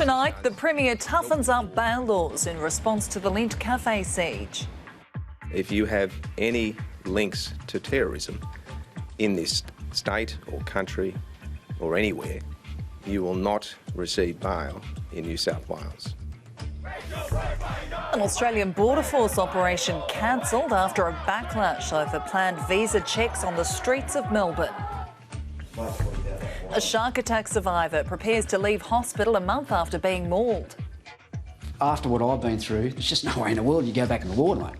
Tonight, the Premier toughens up bail laws in response to the Lindt cafe siege. If you have any links to terrorism in this state or country or anywhere, you will not receive bail in New South Wales. An Australian Border Force operation cancelled after a backlash over planned visa checks on the streets of Melbourne. A shark attack survivor prepares to leave hospital a month after being mauled. After what I've been through, there's just no way in the world you go back in the water, mate.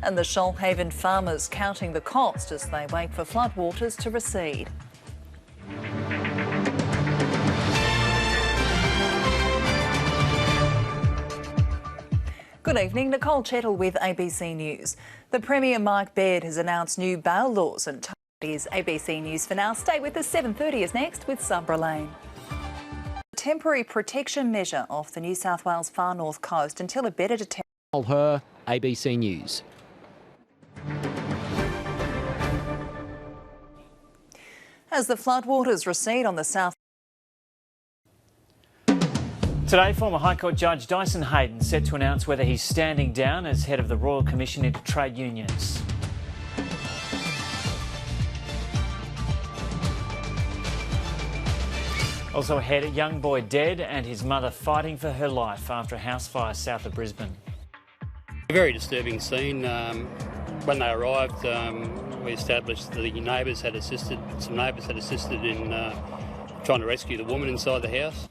And the Shoalhaven farmers counting the cost as they wait for floodwaters to recede. Good evening, Nicole Chettle with ABC News. The Premier Mike Baird has announced new bail laws and is ABC News for now. Stay with us. 7:30 is next with Sabra Lane. A temporary protection measure off the New South Wales far north coast until a better deterrent. Her ABC News. As the floodwaters recede on the south. Today, former High Court Judge Dyson Hayden set to announce whether he's standing down as head of the Royal Commission into Trade Unions. Also ahead, a young boy dead and his mother fighting for her life after a house fire south of Brisbane. A very disturbing scene. When they arrived, we established the neighbours had assisted, some neighbours had assisted in trying to rescue the woman inside the house.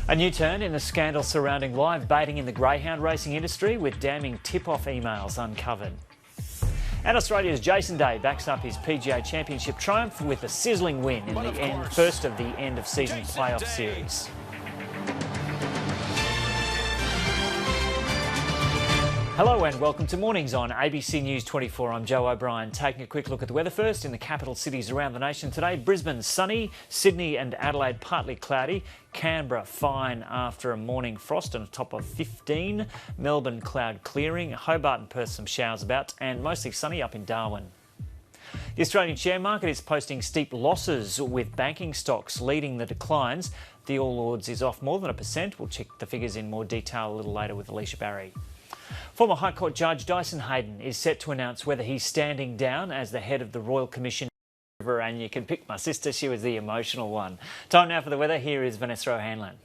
A new turn in the scandal surrounding live baiting in the greyhound racing industry, with damning tip-off emails uncovered. And Australia's Jason Day backs up his PGA Championship triumph with a sizzling win in the first of the end-of-season playoff series. Hello and welcome to Mornings on ABC News 24. I'm Joe O'Brien. Taking a quick look at the weather first in the capital cities around the nation today. Brisbane sunny, Sydney and Adelaide partly cloudy, Canberra fine after a morning frost and a top of 15, Melbourne cloud clearing, Hobart and Perth some showers about and mostly sunny up in Darwin. The Australian share market is posting steep losses with banking stocks leading the declines. The All Ords is off more than 1%. We'll check the figures in more detail a little later with Alicia Barry. Former High Court Judge Dyson Hayden is set to announce whether he's standing down as the head of the Royal Commission. And you can pick my sister, she was the emotional one. Time now for the weather. Here is Vanessa O'Hanlon.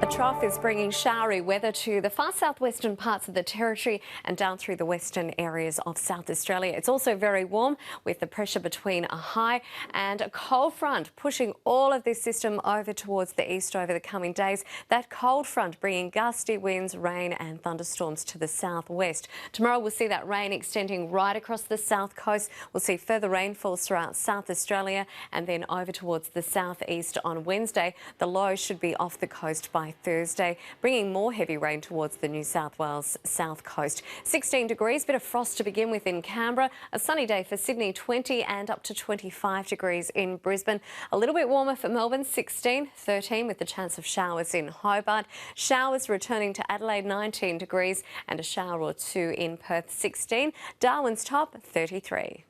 A trough is bringing showery weather to the far southwestern parts of the Territory and down through the western areas of South Australia. It's also very warm with the pressure between a high and a cold front pushing all of this system over towards the east over the coming days. That cold front bringing gusty winds, rain and thunderstorms to the southwest. Tomorrow we'll see that rain extending right across the south coast. We'll see further rainfalls throughout South Australia and then over towards the southeast on Wednesday. The low should be off the coast by Thursday, bringing more heavy rain towards the New South Wales south coast. 16 degrees, bit of frost to begin with in Canberra. A sunny day for Sydney, 20 and up to 25 degrees in Brisbane. A little bit warmer for Melbourne, 16, 13 with the chance of showers in Hobart. Showers returning to Adelaide, 19 degrees and a shower or two in Perth, 16. Darwin's top, 33.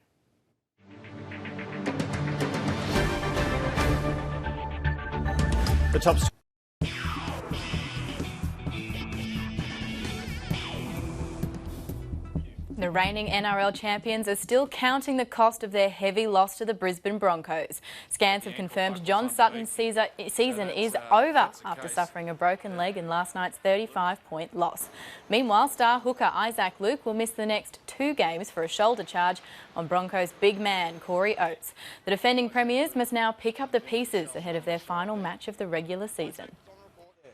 The top. The reigning NRL champions are still counting the cost of their heavy loss to the Brisbane Broncos. Scans have confirmed John Sutton's season is over after suffering a broken leg in last night's 35-point loss. Meanwhile, star hooker Isaac Luke will miss the next 2 games for a shoulder charge on Broncos' big man Corey Oates. The defending premiers must now pick up the pieces ahead of their final match of the regular season.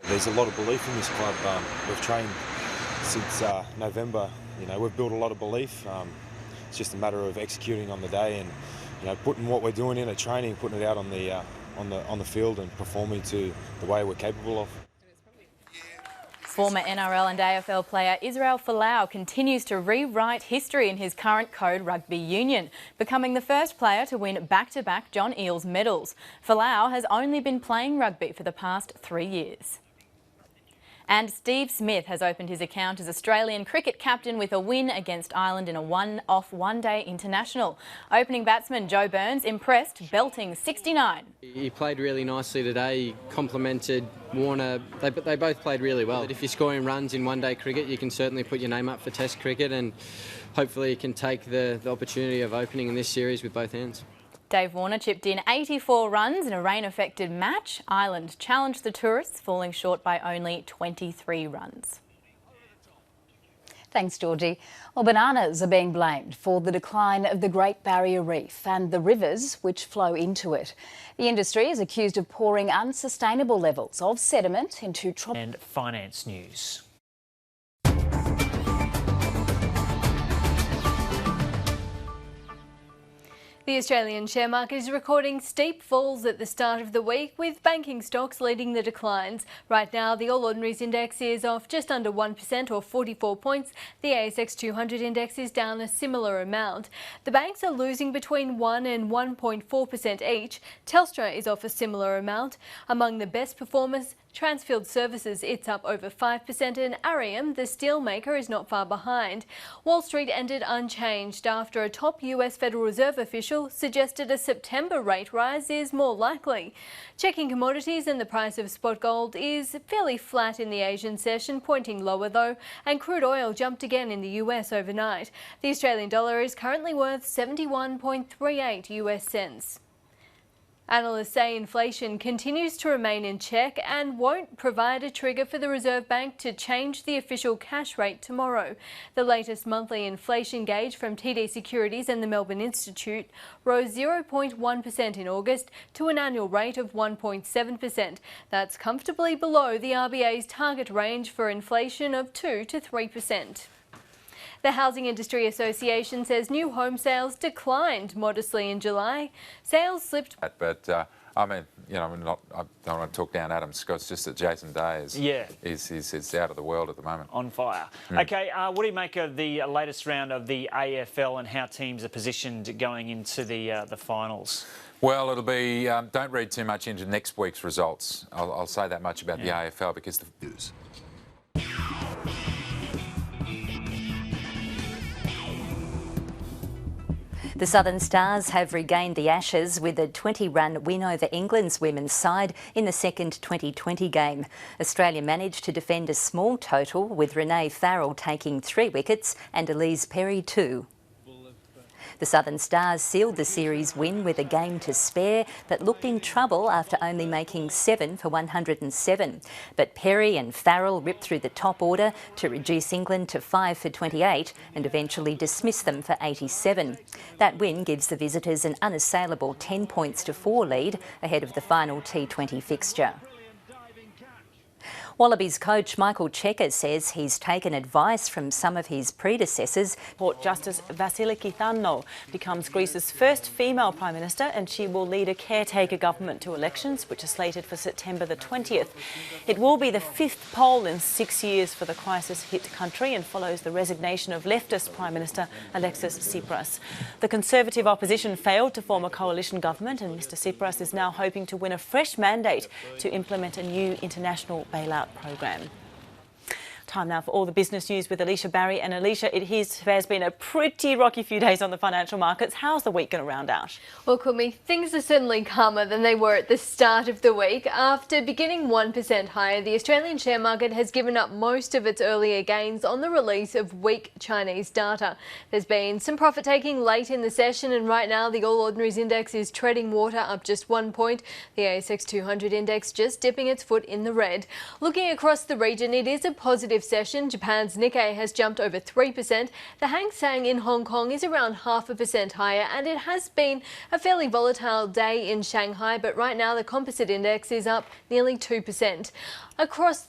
There's a lot of belief in this club. We've trained since November. You know, we've built a lot of belief. It's just a matter of executing on the day and, you know, putting what we're doing in at training, putting it out on the field and performing to the way we're capable of. Former NRL and AFL player Israel Folau continues to rewrite history in his current code rugby union, becoming the first player to win back-to-back John Eales medals. Folau has only been playing rugby for the past 3 years. And Steve Smith has opened his account as Australian cricket captain with a win against Ireland in a one-off one-day international. Opening batsman Joe Burns impressed, belting 69. He played really nicely today. He complimented Warner. They both played really well. If you're scoring runs in one-day cricket, you can certainly put your name up for Test cricket, and hopefully you can take the opportunity of opening in this series with both hands. Dave Warner chipped in 84 runs in a rain-affected match. Ireland challenged the tourists, falling short by only 23 runs. Thanks, Georgie. Well, bananas are being blamed for the decline of the Great Barrier Reef and the rivers which flow into it. The industry is accused of pouring unsustainable levels of sediment into tropical... And finance news. The Australian share market is recording steep falls at the start of the week, with banking stocks leading the declines. Right now, the All Ordinaries Index is off just under 1% or 44 points. The ASX 200 Index is down a similar amount. The banks are losing between 1 and 1.4% each. Telstra is off a similar amount. Among the best performers, Transfield Services, it's up over 5%, and Arium, the steelmaker, is not far behind. Wall Street ended unchanged after a top US Federal Reserve official suggested a September rate rise is more likely. Checking commodities, and the price of spot gold is fairly flat in the Asian session, pointing lower though, and crude oil jumped again in the US overnight. The Australian dollar is currently worth 71.38 US cents. Analysts say inflation continues to remain in check and won't provide a trigger for the Reserve Bank to change the official cash rate tomorrow. The latest monthly inflation gauge from TD Securities and the Melbourne Institute rose 0.1% in August to an annual rate of 1.7%. That's comfortably below the RBA's target range for inflation of 2 to 3%. The Housing Industry Association says new home sales declined modestly in July. Sales slipped. But I mean, you know, I don't want to talk down Adam Scott. It's just that Jason Day is out of the world at the moment. On fire. Okay, what do you make of the latest round of the AFL and how teams are positioned going into the finals? Well, it'll be. Don't read too much into next week's results. I'll say that much about the AFL because the news. The Southern Stars have regained the Ashes with a 20-run win over England's women's side in the second 2020 game. Australia managed to defend a small total, with Renee Farrell taking 3 wickets and Elise Perry 2. The Southern Stars sealed the series win with a game to spare, but looked in trouble after only making 7 for 107. But Perry and Farrell ripped through the top order to reduce England to 5 for 28 and eventually dismiss them for 87. That win gives the visitors an unassailable 10 points to 4 lead ahead of the final T20 fixture. Wallabies coach Michael Cheika says he's taken advice from some of his predecessors. Court Justice Vasiliki Thanno becomes Greece's first female Prime Minister, and she will lead a caretaker government to elections, which are slated for September the 20th. It will be the 5th poll in 6 years for the crisis-hit country and follows the resignation of leftist Prime Minister Alexis Tsipras. The Conservative opposition failed to form a coalition government, and Mr Tsipras is now hoping to win a fresh mandate to implement a new international bailout program. Time now for all the business news with Alicia Barry. And Alicia, it has been a pretty rocky few days on the financial markets. How's the week going to round out? Well, Kumi, things are certainly calmer than they were at the start of the week. After beginning 1% higher, the Australian share market has given up most of its earlier gains on the release of weak Chinese data. There's been some profit taking late in the session, and right now the All Ordinaries Index is treading water, up just 1 point. The ASX 200 Index just dipping its foot in the red. Looking across the region, it is a positive session. Japan's Nikkei has jumped over 3%. The Hang Seng in Hong Kong is around 0.5% higher, and it has been a fairly volatile day in Shanghai, but right now the composite index is up nearly 2%. Across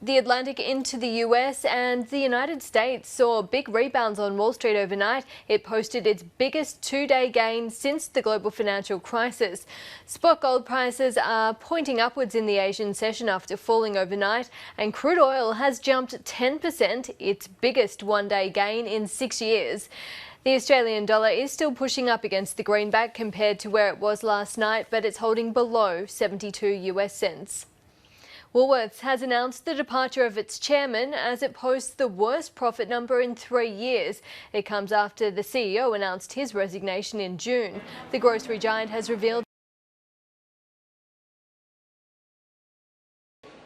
the Atlantic into the US and the United States saw big rebounds on Wall Street overnight. It posted its biggest 2-day gain since the global financial crisis. Spot gold prices are pointing upwards in the Asian session after falling overnight, and crude oil has jumped 10%, its biggest one-day gain in 6 years. The Australian dollar is still pushing up against the greenback compared to where it was last night, but it's holding below 72 US cents. Woolworths has announced the departure of its chairman as it posts the worst profit number in 3 years. It comes after the CEO announced his resignation in June. The grocery giant has revealed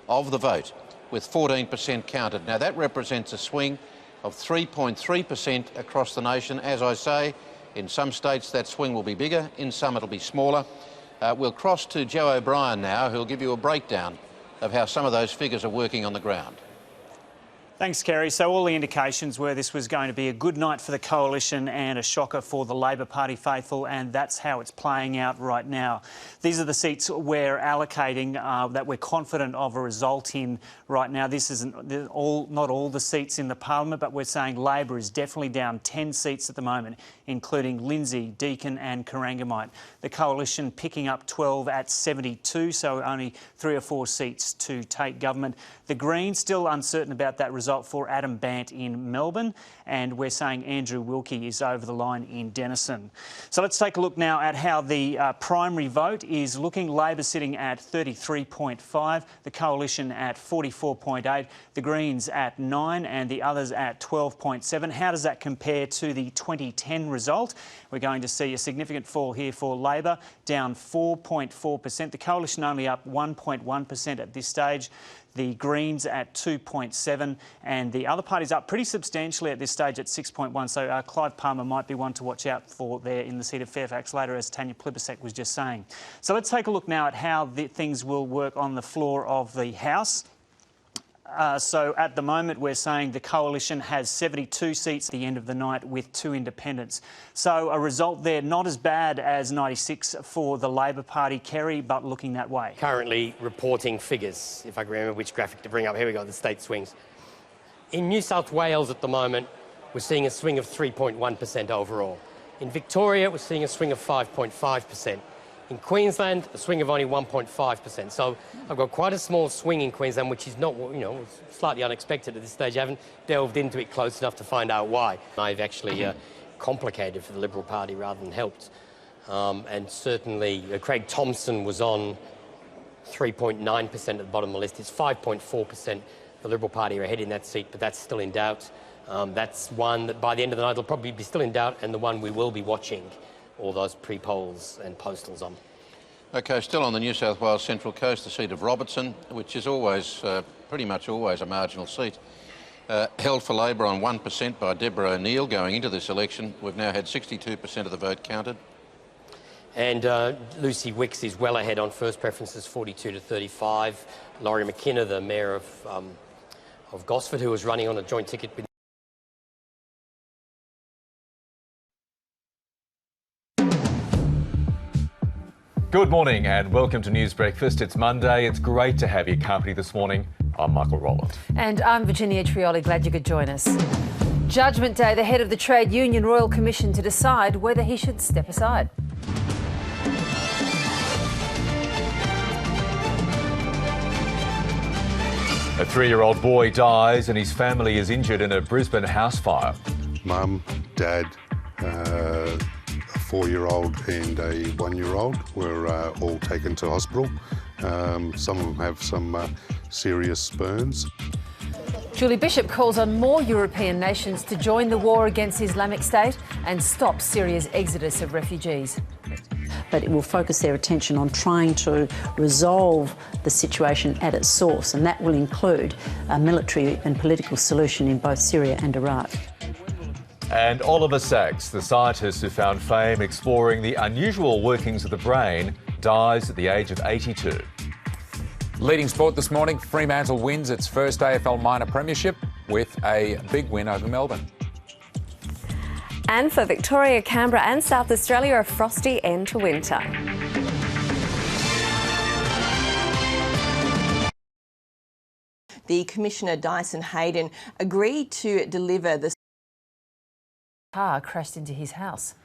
of the vote, with 14% counted. Now that represents a swing of 3.3% across the nation. As I say, in some states that swing will be bigger, in some it'll be smaller. We'll cross to Joe O'Brien now, who'll give you a breakdown of how some of those figures are working on the ground. Thanks, Kerry. So all the indications were this was going to be a good night for the Coalition and a shocker for the Labor Party faithful, and that's how it's playing out right now. These are the seats we're allocating that we're confident of a result in right now. This isn't not all the seats in the Parliament, but we're saying Labor is definitely down 10 seats at the moment, including Lindsay, Deakin and Corangamite. The Coalition picking up 12 at 72, so only 3 or 4 seats to take government. The Greens still uncertain about that result for Adam Bant in Melbourne, and we're saying Andrew Wilkie is over the line in Denison. So let's take a look now at how the primary vote is looking. Labor sitting at 33.5, the Coalition at 44.8, the Greens at 9 and the others at 12.7. How does that compare to the 2010 result? We're going to see a significant fall here for Labor, down 4.4%. The Coalition only up 1.1% at this stage. The Greens at 2.7 and the other parties up pretty substantially at this stage at 6.1. So Clive Palmer might be one to watch out for there in the seat of Fairfax later, as Tanya Plibersek was just saying. So let's take a look now at how things will work on the floor of the House. So at the moment we're saying the Coalition has 72 seats at the end of the night with 2 independents. So a result there not as bad as 96 for the Labor Party, Kerry, but looking that way. Currently reporting figures, if I can remember which graphic to bring up. Here we go, the state swings. In New South Wales at the moment, we're seeing a swing of 3.1% overall. In Victoria, we're seeing a swing of 5.5%. In Queensland, a swing of only 1.5%. So I've got quite a small swing in Queensland, which is not, slightly unexpected at this stage. I haven't delved into it close enough to find out why. I've actually complicated for the Liberal Party rather than helped. And certainly Craig Thomson was on 3.9% at the bottom of the list. It's 5.4%. The Liberal Party are ahead in that seat, but that's still in doubt. That's one that by the end of the night will probably be still in doubt, and the one we will be watching all those pre-polls and postals on. OK, still on the New South Wales Central Coast, the seat of Robertson, which is always, pretty much always a marginal seat. Held for Labor on 1% by Deborah O'Neill going into this election. We've now had 62% of the vote counted. And Lucy Wicks is well ahead on first preferences, 42 to 35. Laurie McKenna, the Mayor of Gosford, who was running on a joint ticket with Good morning and welcome to News Breakfast. It's Monday. It's great to have your company this morning. I'm Michael Rowland. And I'm Virginia Trioli. Glad you could join us. Judgment Day, the head of the Trade Union Royal Commission to decide whether he should step aside. A 3-year-old boy dies and his family is injured in a Brisbane house fire. Mum, Dad, a 4-year-old and a 1-year-old were all taken to hospital. Some of them have some serious burns. Julie Bishop calls on more European nations to join the war against Islamic State and stop Syria's exodus of refugees. But it will focus their attention on trying to resolve the situation at its source, and that will include a military and political solution in both Syria and Iraq. And Oliver Sacks, the scientist who found fame exploring the unusual workings of the brain, dies at the age of 82. Leading sport this morning, Fremantle wins its first AFL minor premiership with a big win over Melbourne. And for Victoria, Canberra and South Australia, a frosty end to winter. The Commissioner Dyson Hayden agreed to deliver the car crashed into his house.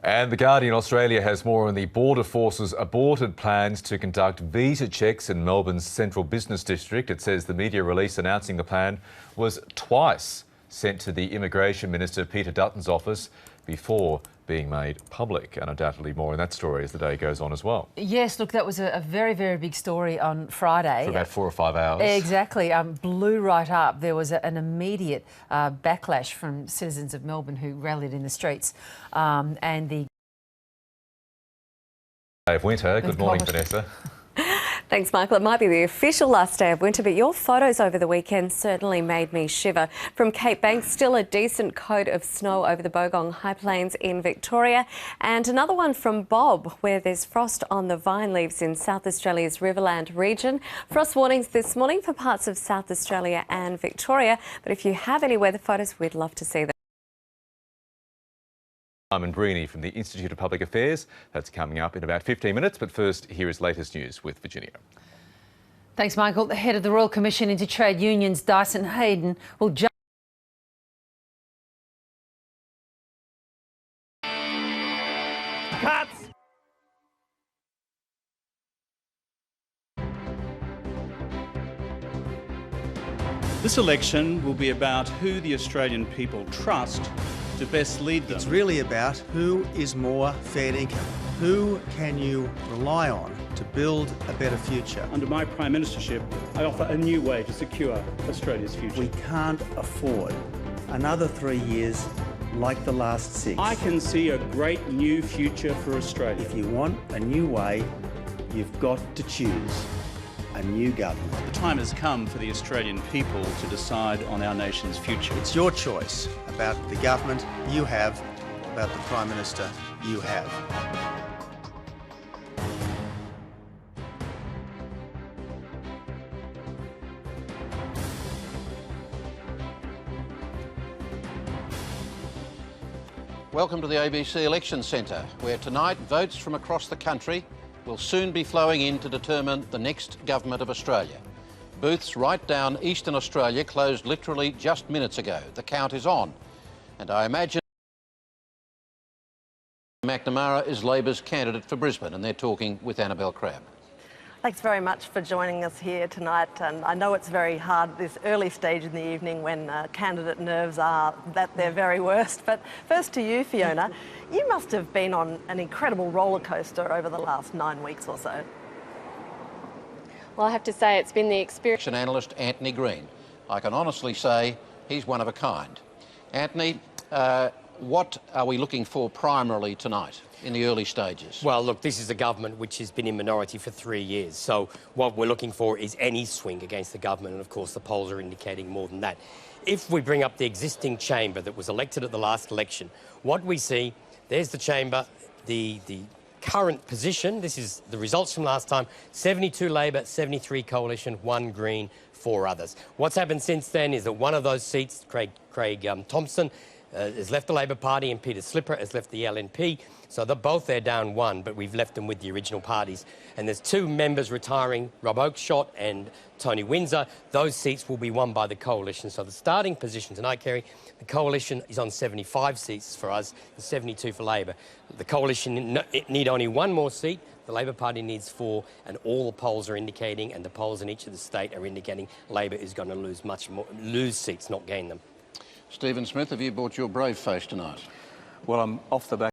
And The Guardian Australia has more on the Border Force's aborted plans to conduct visa checks in Melbourne's central business district. It says the media release announcing the plan was twice sent to the Immigration Minister Peter Dutton's office before being made public, and undoubtedly more in that story as the day goes on as well. Yes, look, that was a very, very big story on Friday. For about 4 or 5 hours. Exactly. Blew right up. There was an immediate backlash from citizens of Melbourne who rallied in the streets. And the Day of winter. Good morning, Vanessa. Thanks, Michael. It might be the official last day of winter, but your photos over the weekend certainly made me shiver. From Cape Bank, still a decent coat of snow over the Bogong High Plains in Victoria. And another one from Bob, where there's frost on the vine leaves in South Australia's Riverland region. Frost warnings this morning for parts of South Australia and Victoria. But if you have any weather photos, we'd love to see them. Simon Breeny from the Institute of Public Affairs. That's coming up in about 15 minutes. But first, here is latest news with Virginia. Thanks, Michael. The head of the Royal Commission into Trade Unions, Dyson Hayden, will judge. Cuts! This election will be about who the Australian people trust to best lead them. It's really about who is more fair income. Who can you rely on to build a better future? Under my Prime Ministership, I offer a new way to secure Australia's future. We can't afford another 3 years like the last 6. I can see a great new future for Australia. If you want a new way, you've got to choose a new government. The time has come for the Australian people to decide on our nation's future. It's your choice about the government you have, about the Prime Minister you have. Welcome to the ABC Election Centre, where tonight votes from across the country will soon be flowing in to determine the next government of Australia. Booths right down Eastern Australia closed literally just minutes ago. The count is on, and I imagine McNamara is Labor's candidate for Brisbane, and they're talking with Annabelle Crabb. Thanks very much for joining us here tonight, and I know it's very hard this early stage in the evening when candidate nerves are at their very worst. But first to you, Fiona, you must have been on an incredible roller coaster over the last 9 weeks or so. Well, I have to say it's been the experience. Election analyst Anthony Green. I can honestly say he's one of a kind. Anthony, what are we looking for primarily tonight in the early stages? Well, look, this is a government which has been in minority for 3 years. So what we're looking for is any swing against the government. And, of course, the polls are indicating more than that. If we bring up the existing chamber that was elected at the last election, what we see, there's the chamber, the current position. This is the results from last time. 72 Labor, 73 Coalition, 1 Green, 4 others. What's happened since then is that one of those seats, Craig Thompson, has left the Labor Party, and Peter Slipper has left the LNP. So they're both there down 1, but we've left them with the original parties. And there's 2 members retiring, Rob Oakeshott and Tony Windsor. Those seats will be won by the Coalition. So the starting position tonight, Kerry, the Coalition is on 75 seats for us and 72 for Labor. The Coalition need only 1 more seat. The Labor Party needs 4, and all the polls are indicating, and the polls in each of the state are indicating Labor is going to lose seats, not gain them. Stephen Smith, have you brought your brave face tonight? Well, I'm off the back